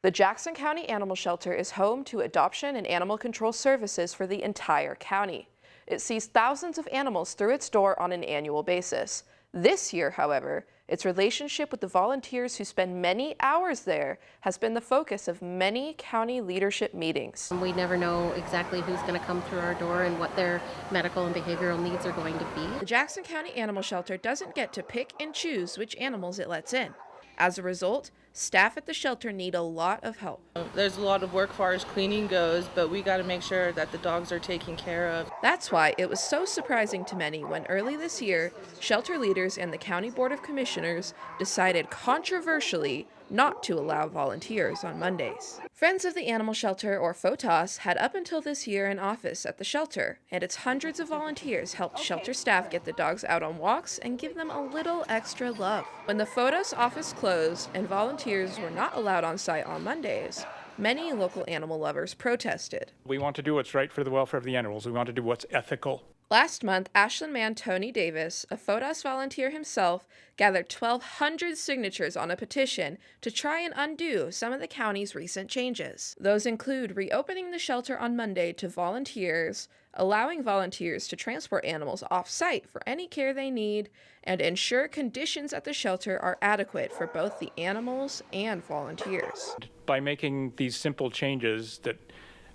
The Jackson County Animal Shelter is home to adoption and animal control services for the entire county. It sees thousands of animals through its door on an annual basis. This year, however, its relationship with the volunteers who spend many hours there has been the focus of many county leadership meetings. We never know exactly who's going to come through our door and what their medical and behavioral needs are going to be. The Jackson County Animal Shelter doesn't get to pick and choose which animals it lets in. As a result, staff at the shelter need a lot of help. There's a lot of work as far as cleaning goes, but we got to make sure that the dogs are taken care of. That's why it was so surprising to many when early this year, shelter leaders and the County Board of Commissioners decided controversially not to allow volunteers on Mondays. Friends of the Animal Shelter, or FOTAS, had up until this year an office at the shelter, and its hundreds of volunteers helped shelter staff get the dogs out on walks and give them a little extra love. When the FOTAS office closed and volunteers were not allowed on site on Mondays, many local animal lovers protested. We want to do what's right for the welfare of the animals. We want to do what's ethical. Last month, Ashland man Tony Davis, a FOTAS volunteer himself, gathered 1,200 signatures on a petition to try and undo some of the county's recent changes. Those include reopening the shelter on Monday to volunteers, allowing volunteers to transport animals off-site for any care they need, and ensure conditions at the shelter are adequate for both the animals and volunteers. By making these simple changes that,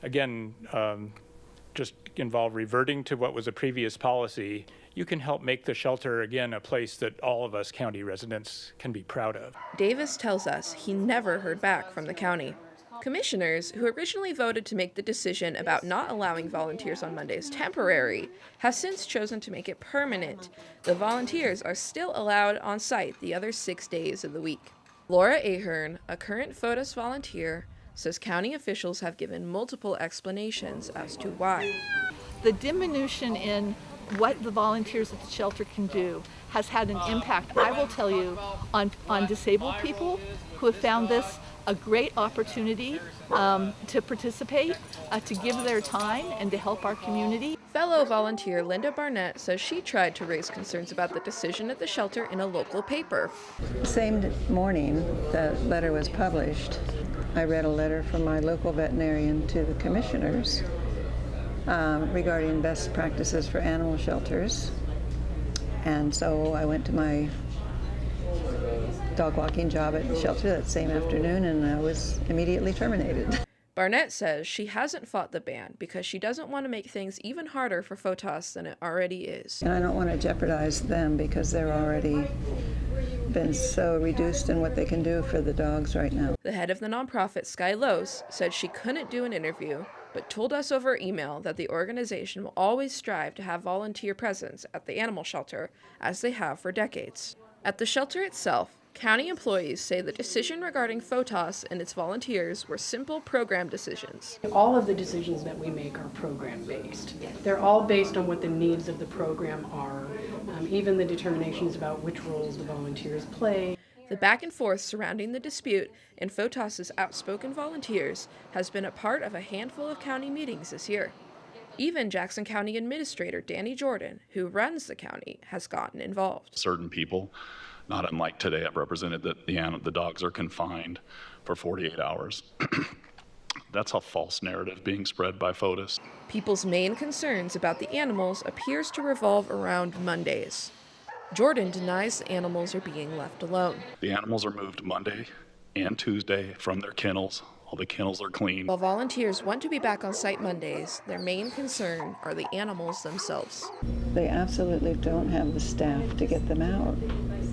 again, just involve reverting to what was a previous policy, you can help make the shelter, again, a place that all of us county residents can be proud of. Davis tells us he never heard back from the county. Commissioners, who originally voted to make the decision about not allowing volunteers on Mondays temporary, have since chosen to make it permanent. The volunteers are still allowed on site the other 6 days of the week. Laura Ahern, a current FOTAS volunteer, says county officials have given multiple explanations as to why. The diminution in what the volunteers at the shelter can do has had an impact, I will tell you, on disabled people who have found this a great opportunity to participate, to give their time, and to help our community. Fellow volunteer Linda Barnett says she tried to raise concerns about the decision at the shelter in a local paper. Same morning the letter was published, I read a letter from my local veterinarian to the commissioners regarding best practices for animal shelters. And so I went to my dog walking job at the shelter that same afternoon, and I was immediately terminated. Barnett says she hasn't fought the ban because she doesn't want to make things even harder for FOTAS than it already is. And I don't want to jeopardize them because they're already been so reduced in what they can do for the dogs right now. The head of the nonprofit, Sky Lose, said she couldn't do an interview, but told us over email that the organization will always strive to have volunteer presence at the animal shelter, as they have for decades. At the shelter itself, county employees say the decision regarding FOTAS and its volunteers were simple program decisions. All of the decisions that we make are program-based. They're all based on what the needs of the program are, even the determinations about which roles the volunteers play. The back and forth surrounding the dispute and FOTAS's outspoken volunteers has been a part of a handful of county meetings this year. Even Jackson County Administrator Danny Jordan, who runs the county, has gotten involved. Certain people, not unlike today, have represented that the dogs are confined for 48 hours. That's a false narrative being spread by FOTAS. People's main concerns about the animals appears to revolve around Mondays. Jordan denies the animals are being left alone. The animals are moved Monday and Tuesday from their kennels. All the kennels are clean. While volunteers want to be back on site Mondays, their main concern are the animals themselves. They absolutely don't have the staff to get them out.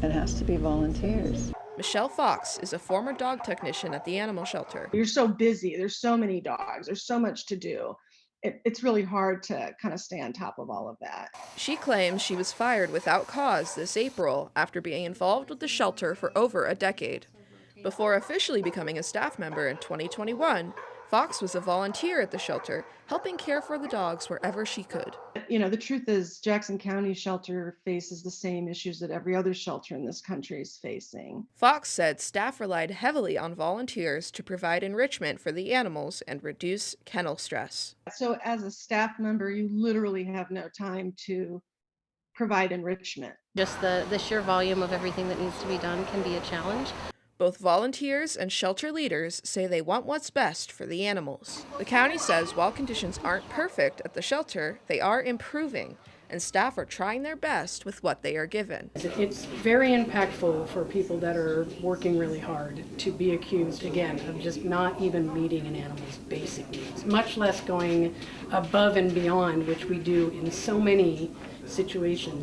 It has to be volunteers. Michelle Fox is a former dog technician at the animal shelter. You're so busy. There's so many dogs. There's so much to do. It's really hard to kind of stay on top of all of that. She claims she was fired without cause this April after being involved with the shelter for over a decade. Before officially becoming a staff member in 2021, Fox was a volunteer at the shelter, helping care for the dogs wherever she could. You know, the truth is Jackson County shelter faces the same issues that every other shelter in this country is facing. Fox said staff relied heavily on volunteers to provide enrichment for the animals and reduce kennel stress. So as a staff member, you literally have no time to provide enrichment. Just the sheer volume of everything that needs to be done can be a challenge. Both volunteers and shelter leaders say they want what's best for the animals. The county says while conditions aren't perfect at the shelter, they are improving, and staff are trying their best with what they are given. It's very impactful for people that are working really hard to be accused, again, of just not even meeting an animal's basic needs, much less going above and beyond, which we do in so many situations.